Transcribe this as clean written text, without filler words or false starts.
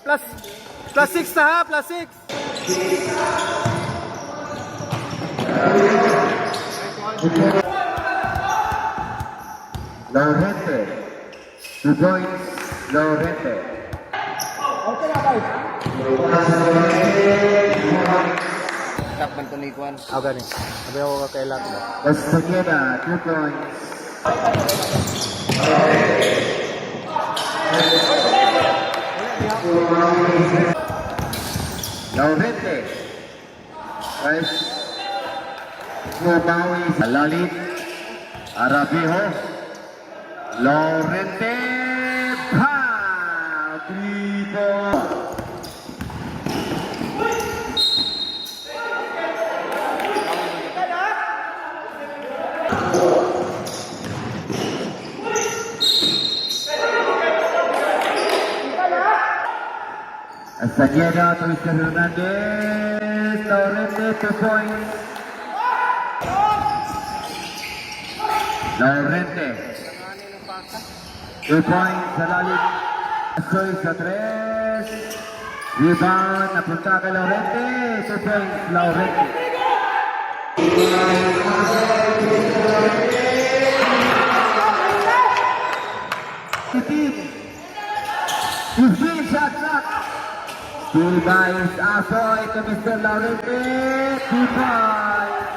Plus 6 na ha, plus 6. Laurente. 2 points, Laurente. Takpan to ni Kwan. Gani. Sabi ako kakailat na. Castañeda, 2 points. Laurente. First. Bumawi sa Lalit. Arabijo. Laurente. Pa! 3 points. Castañeda to Mr. Hernandez. Laurente, 2 points. Laurente. 2 points sa Lalit. Soy sa 3. Rebound, napunta kay Laurente. 2 points, Laurente. Team. 15 shots. Still by Asoy to Mr. Laurente. 2 points.